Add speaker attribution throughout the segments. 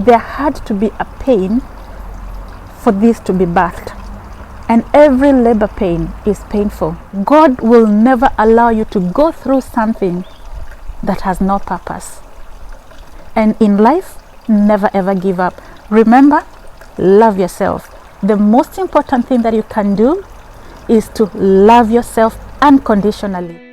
Speaker 1: there had to be a pain for this to be birthed. And every labor pain is painful. God will never allow you to go through something that has no purpose. And in life, never ever give up. Remember, love yourself. The most important thing that you can do is to love yourself unconditionally.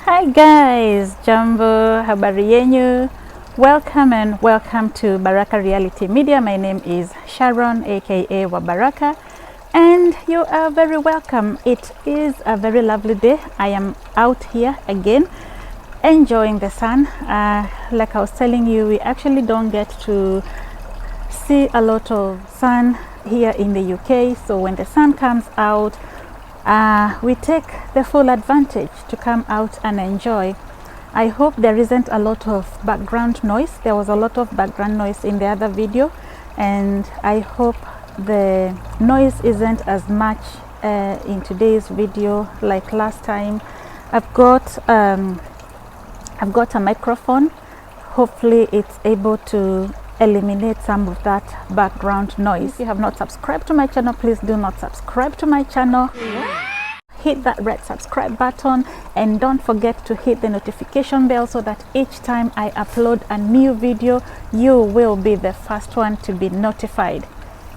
Speaker 1: Hi guys, jambo, habari yenyu. Welcome to Baraka Reality Media. My name is Sharon, aka Baraka, and you are very welcome. It is a very lovely day. I am out here again enjoying the sun. Like I was telling you, we actually don't get to see a lot of sun here in the UK, so when the sun comes out, we take the full advantage to come out and enjoy. I hope there isn't a lot of background noise. There was a lot of background noise in the other video, and I hope the noise isn't as much in today's video like last time. I've got a microphone. Hopefully it's able to eliminate some of that background noise. If you have not subscribed to my channel, please do not subscribe to my channel. Hit that red subscribe button and don't forget to hit the notification bell so that each time I upload a new video, you will be the first one to be notified.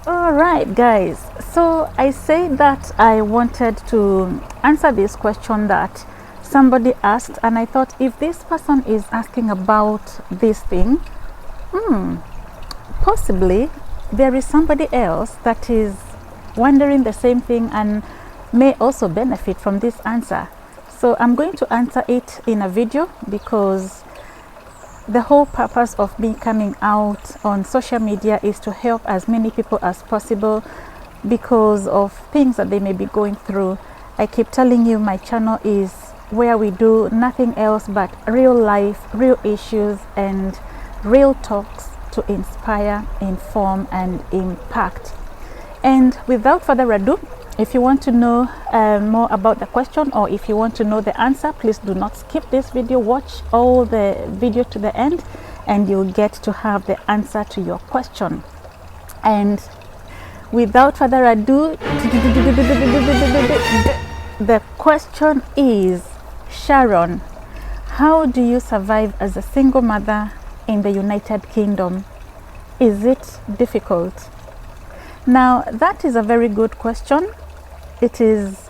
Speaker 1: All right guys, so I said that I wanted to answer this question that somebody asked, and I thought, if this person is asking about this thing, possibly there is somebody else that is wondering the same thing and may also benefit from this answer. So I'm going to answer it in a video, because the whole purpose of me coming out on social media is to help as many people as possible because of things that they may be going through. I keep telling you, my channel is where we do nothing else but real life, real issues, and real talks to inspire, inform, and impact. And without further ado, if you want to know more about the question, or if you want to know the answer, please do not skip this video. Watch all the video to the end and you'll get to have the answer to your question. And without further ado, the question is, Sharon, how do you survive as a single mother in the United Kingdom? Is it difficult? Now, that is a very good question. It is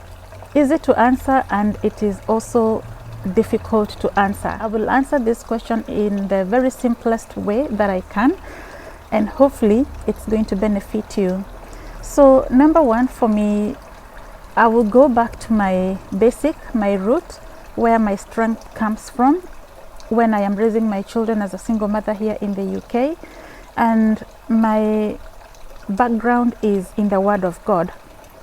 Speaker 1: easy to answer and it is also difficult to answer. I will answer this question in the very simplest way that I can, and hopefully it's going to benefit you. So number one, for me, I will go back to my root, where my strength comes from when I am raising my children as a single mother here in the UK. And my background is in the Word of God.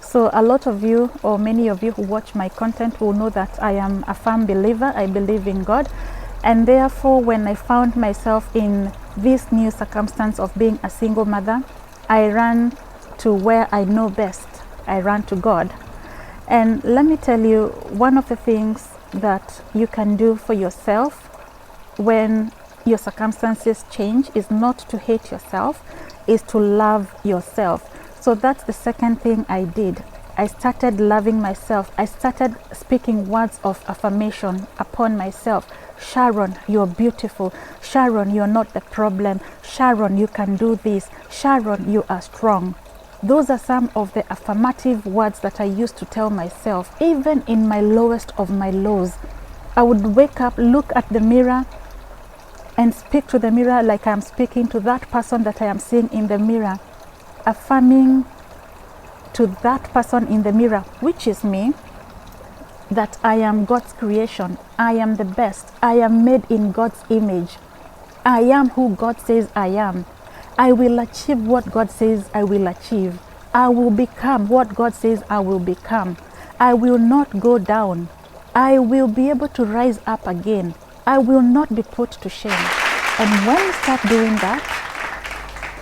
Speaker 1: So a lot of you, or many of you who watch my content, will know that I am a firm believer. I believe in God, and therefore when I found myself in this new circumstance of being a single mother, I ran to where I know best. I ran to God. And let me tell you, one of the things that you can do for yourself when your circumstances change is not to hate yourself, is to love yourself. So that's the second thing I did. I started loving myself. I started speaking words of affirmation upon myself, Sharon, you're beautiful. Sharon, you're not the problem. Sharon, you can do this. Sharon, you are strong. Those are some of the affirmative words that I used to tell myself, even in my lowest of my lows. I would wake up, look at the mirror, and speak to the mirror like I'm speaking to that person that I am seeing in the mirror, affirming to that person in the mirror, which is me, that I am God's creation. I am the best. I am made in God's image. I am who God says I am. I will achieve what God says I will achieve. I will become what God says I will become. I will not go down. I will be able to rise up again. I will not be put to shame. And when you start doing that,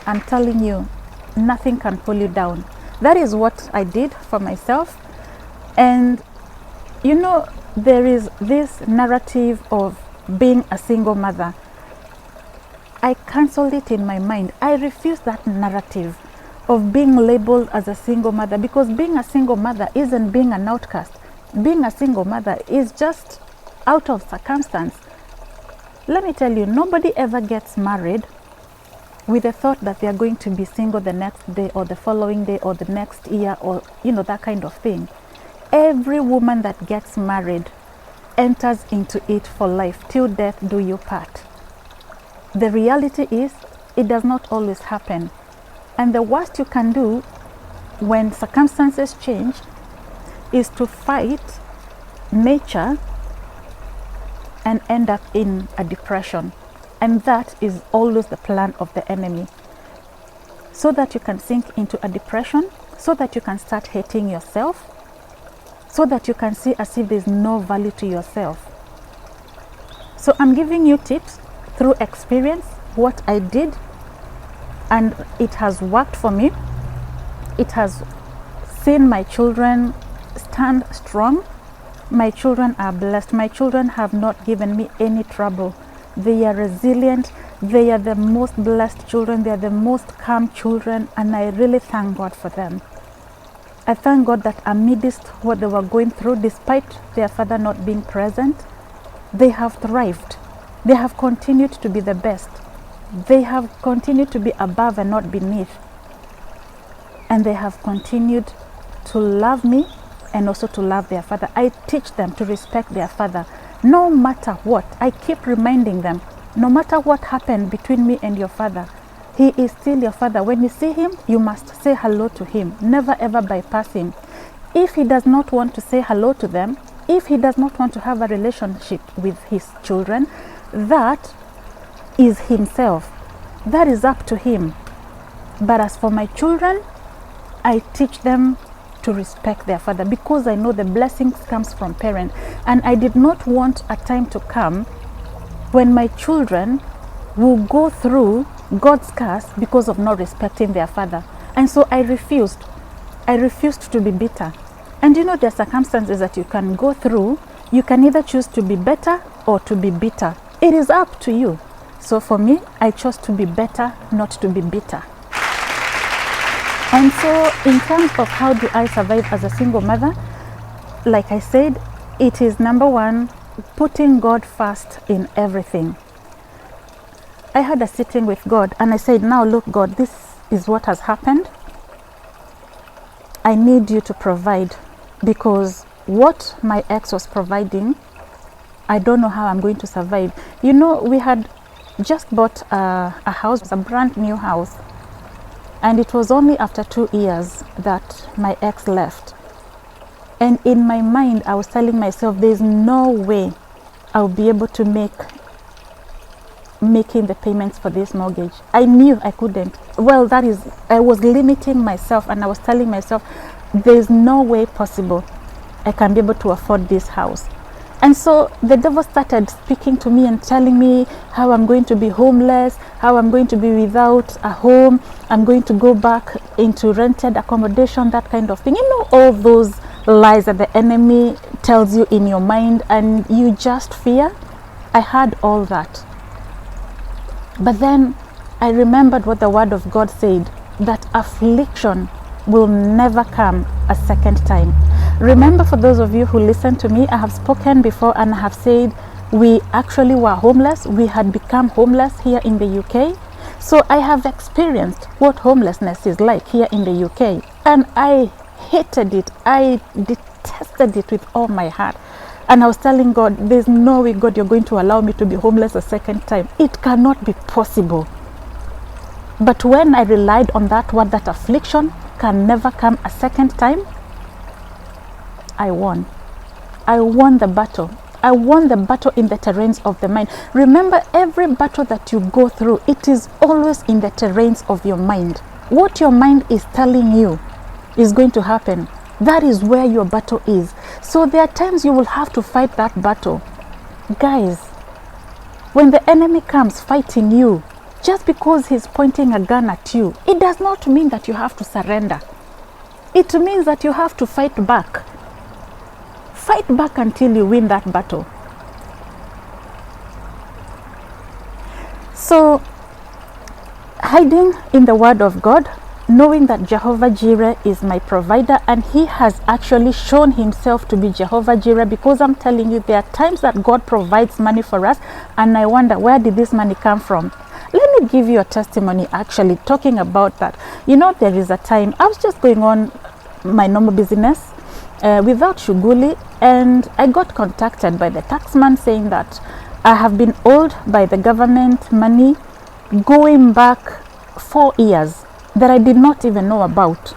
Speaker 1: I'm telling you, nothing can pull you down. That is what I did for myself. And you know, there is this narrative of being a single mother. I cancelled it in my mind. I refuse that narrative of being labeled as a single mother, because being a single mother isn't being an outcast. Being a single mother is just out of circumstance. Let me tell you, nobody ever gets married with the thought that they are going to be single the next day or the following day or the next year, or that kind of thing. Every woman that gets married enters into it for life. Till death do you part. The reality is, it does not always happen. And the worst you can do when circumstances change is to fight nature and end up in a depression. And that is always the plan of the enemy. So that you can sink into a depression, so that you can start hating yourself, so that you can see as if there's no value to yourself. So I'm giving you tips through experience, what I did, and it has worked for me. It has seen my children stand strong. My children are blessed. My children have not given me any trouble. They are resilient. They are the most blessed children. They are the most calm children, and I really thank God for them. I thank God that amidst what they were going through, despite their father not being present, they have thrived. They have continued to be the best. They have continued to be above and not beneath. And they have continued to love me and also to love their father. I teach them to respect their father. No matter what, I keep reminding them, no matter what happened between me and your father, he is still your father. When you see him, you must say hello to him. Never ever bypass him. If he does not want to say hello to them, if he does not want to have a relationship with his children, that is himself. That is up to him. But as for my children, I teach them to respect their father, because I know the blessings comes from parents. And I did not want a time to come when my children will go through God's curse because of not respecting their father. And so I refused to be bitter. And there are circumstances that you can go through. You can either choose to be better or to be bitter. It is up to you. So for me, I chose to be better, not to be bitter. And so in terms of how do I survive as a single mother, like I said, it is number one, putting God first in everything. I had a sitting with God and I said, now look, God, this is what has happened. I need you to provide, because what my ex was providing, I don't know how I'm going to survive. We had just bought a house, a brand new house. And it was only after 2 years that my ex left. And in my mind, I was telling myself, there's no way I'll be able to making the payments for this mortgage. I knew I couldn't. Well, I was limiting myself, and I was telling myself, there's no way possible I can be able to afford this house. And so the devil started speaking to me and telling me how I'm going to be homeless, how I'm going to be without a home, I'm going to go back into rented accommodation, that kind of thing. All those lies that the enemy tells you in your mind and you just fear. I had all that. But then I remembered what the word of God said, that affliction will never come a second time. Remember, for those of you who listen to me, I have spoken before and I have said we actually were homeless. We had become homeless here in the UK. So I have experienced what homelessness is like here in the UK, and I hated it. I detested it with all my heart. And I was telling God, there's no way, God, you're going to allow me to be homeless a second time. It cannot be possible. But when I relied on that word, that affliction can never come a second time, I won. I won the battle. I won the battle in the terrains of the mind. Remember, every battle that you go through, it is always in the terrains of your mind. What your mind is telling you is going to happen. That is where your battle is. So there are times you will have to fight that battle. Guys, when the enemy comes fighting you, just because he's pointing a gun at you, it does not mean that you have to surrender. It means that you have to fight back. Fight back until you win that battle. So, hiding in the word of God, knowing that Jehovah Jireh is my provider, and he has actually shown himself to be Jehovah Jireh, because I'm telling you, there are times that God provides money for us and I wonder, where did this money come from? Let me give you a testimony actually talking about that. You know, there is a time I was just going on my normal business without shughuli, and I got contacted by the taxman saying that I have been owed by the government money going back 4 years that I did not even know about.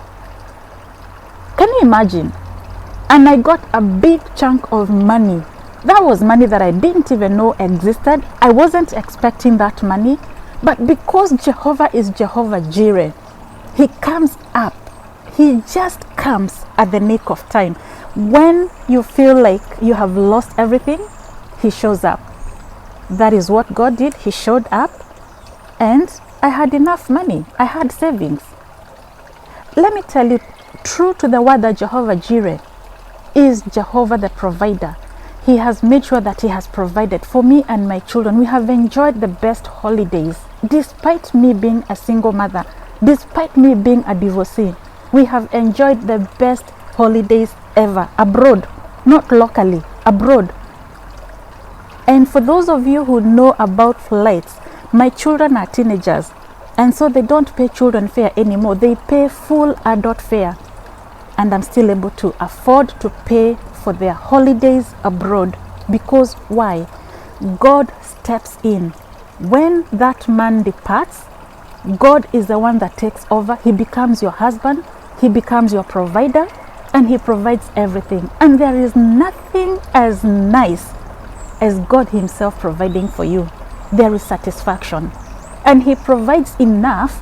Speaker 1: Can you imagine? And I got a big chunk of money. That was money that I didn't even know existed. I wasn't expecting that money, but because Jehovah is Jehovah Jireh, he comes up. He just comes at the nick of time. When you feel like you have lost everything, he shows up. That is what God did. He showed up, and I had enough money. I had savings. Let me tell you, true to the word that Jehovah Jireh is Jehovah the provider. He has made sure that he has provided for me and my children. We have enjoyed the best holidays, despite me being a single mother, despite me being a divorcee. We have enjoyed the best holidays ever, abroad, not locally, abroad. And for those of you who know about flights, my children are teenagers, and so they don't pay children fare anymore. They pay full adult fare, and I'm still able to afford to pay for their holidays abroad. Because why? God steps in. When that man departs, God is the one that takes over. He becomes your husband, he becomes your provider, and he provides everything. And there is nothing as nice as God himself providing for you. There is satisfaction, and he provides enough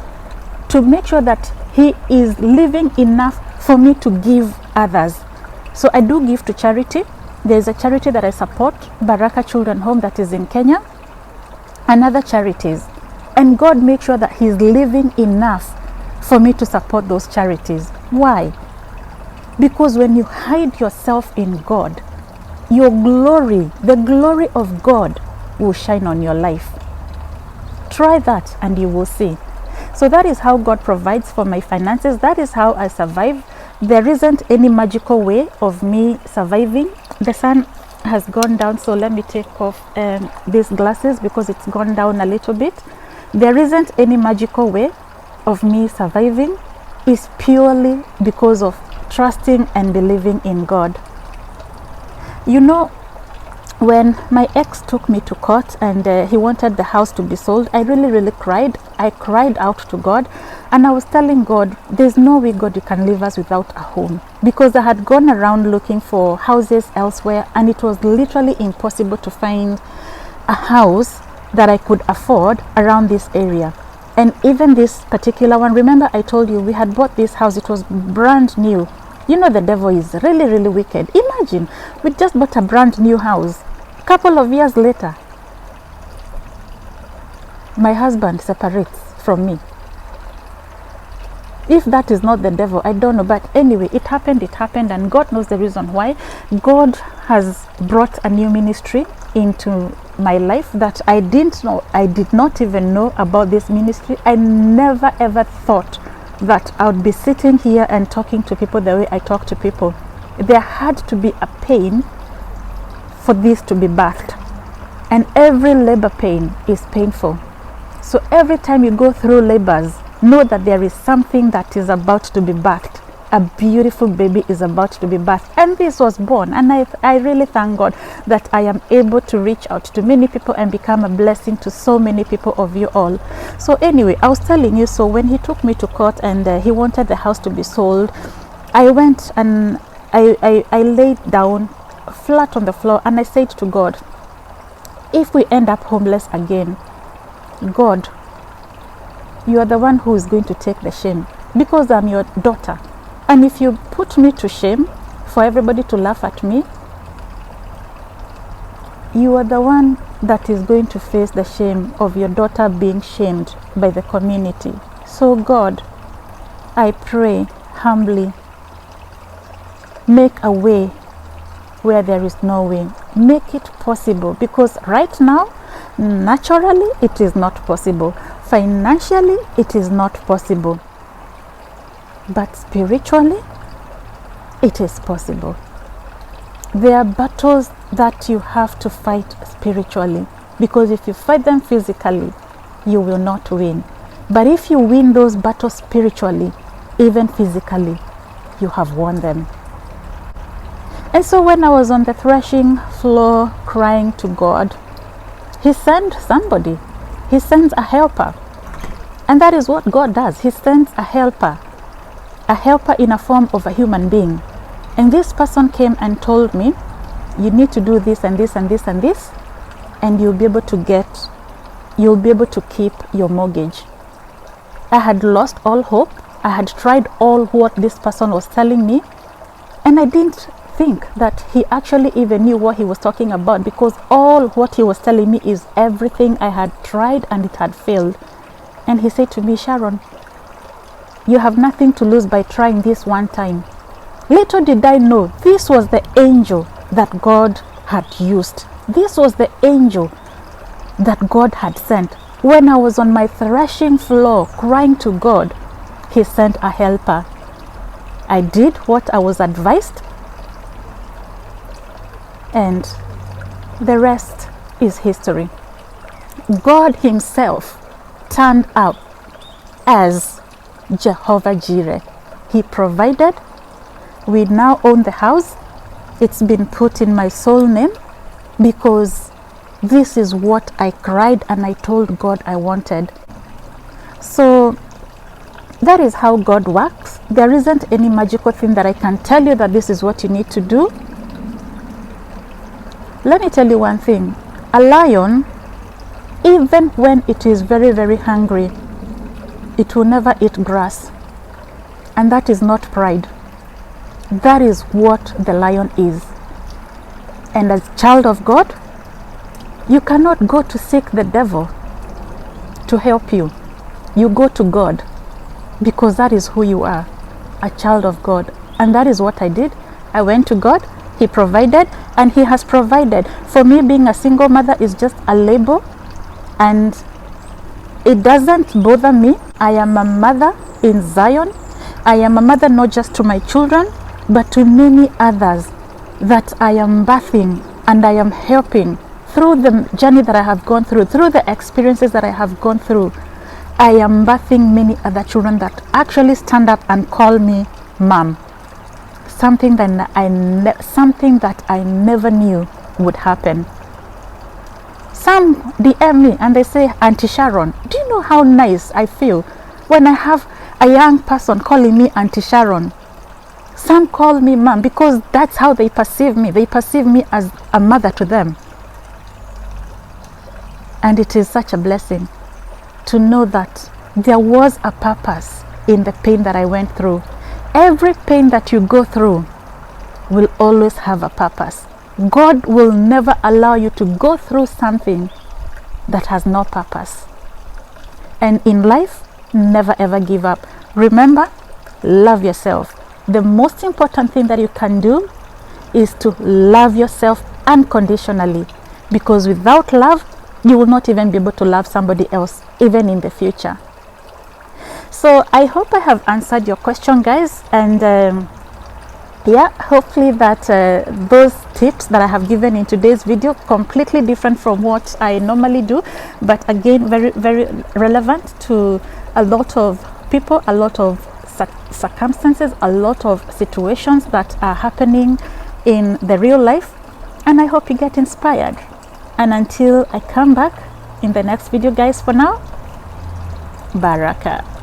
Speaker 1: to make sure that he is living enough for me to give others. So I do give to charity. There is a charity that I support, Baraka Children Home, that is in Kenya, and other charities, and God makes sure that he's living enough for me to support those charities. Why? Because when you hide yourself in God, your glory, the glory of God, will shine on your life. Try that and you will see. So that is how God provides for my finances. That is how I survive. There isn't any magical way of me surviving. The sun has gone down, so let me take off these glasses because it's gone down a little bit. There isn't any magical way of me surviving. It's purely because of trusting and believing in God. You know, when my ex took me to court and he wanted the house to be sold, I really cried. I cried out to God, and I was telling God, there's no way, God, you can leave us without a home, because I had gone around looking for houses elsewhere, and it was literally impossible to find a house that I could afford around this area. And even this particular one, remember I told you we had bought this house, it was brand new. You know, the devil is really wicked. Imagine, we just bought a brand new house. A couple of years later, my husband separates from me. If that is not the devil, I don't know. But anyway, it happened, and God knows the reason why. God has brought a new ministry into my life that I didn't know. I did not even know about this ministry. I never ever thought that I would be sitting here and talking to people the way I talk to people. There had to be a pain for this to be birthed. and every labor pain is painful. So every time you go through labors, know that there is something that is about to be birthed. A beautiful baby is about to be birthed, and this was born. And I really thank God that I am able to reach out to many people and become a blessing to so many people of you all. So anyway, I was telling you, so when he took me to court and he wanted the house to be sold, I went and I laid down flat on the floor and I said to God, if we end up homeless again, God, you are the one who is going to take the shame, because I'm your daughter. And if you put me to shame for everybody to laugh at me, you are the one that is going to face the shame of your daughter being shamed by the community. So God, I pray humbly, make a way where there is no way. Make it possible, because right now, naturally, it is not possible. Financially, it is not possible. But spiritually, it is possible. There are battles that you have to fight spiritually, because if you fight them physically, you will not win. But if you win those battles spiritually, even physically, you have won them. And so when I was on the threshing floor crying to God, he sent somebody. He sends a helper. And that is what God does. He sends a helper in a form of a human being. And this person came and told me, you need to do this and this and this and this, and you'll be able to keep your mortgage. I had lost all hope. I had tried all what this person was telling me, and I didn't think that he actually even knew what he was talking about, because all what he was telling me is everything I had tried and it had failed. And he said to me, Sharon, you have nothing to lose by trying this one time. Little did I know, this was the angel that God had used. This was the angel that God had sent. When I was on my threshing floor crying to God, he sent a helper. I did what I was advised, and the rest is history. God himself turned up as Jehovah Jireh. He provided. We now own the house. It's been put in my soul name, because this is what I cried and I told God I wanted. So that is how God works. There isn't any magical thing that I can tell you that this is what you need to do. Let me tell you one thing. A lion, even when it is very, very hungry, it will never eat grass. And that is not pride. That is what the lion is. And as child of God, you cannot go to seek the devil to help you. You go to God, because that is who you are, a child of God. And that is what I did. I went to God. He provided, and he has provided. For me, being a single mother is just a label, and it doesn't bother me. I am a mother in Zion. I am a mother not just to my children, but to many others that I am birthing and I am helping through the journey that I have gone through the experiences that I have gone through. I am birthing many other children that actually stand up and call me mom. Something that I never knew would happen. Some DM me and they say, Auntie Sharon, do you know how nice I feel when I have a young person calling me Auntie Sharon? Some call me mom, because that's how they perceive me. They perceive me as a mother to them. And it is such a blessing to know that there was a purpose in the pain that I went through. Every pain that you go through will always have a purpose. God will never allow you to go through something that has no purpose. And in life, never ever give up. Remember, love yourself. The most important thing that you can do is to love yourself unconditionally, because without love, you will not even be able to love somebody else, even in the future. So I hope I have answered your question, guys, and yeah, hopefully that those tips that I have given in today's video, completely different from what I normally do, but again very relevant to a lot of people, a lot of circumstances, a lot of situations that are happening in the real life. And I hope you get inspired. And until I come back in the next video, guys, for now, Baraka.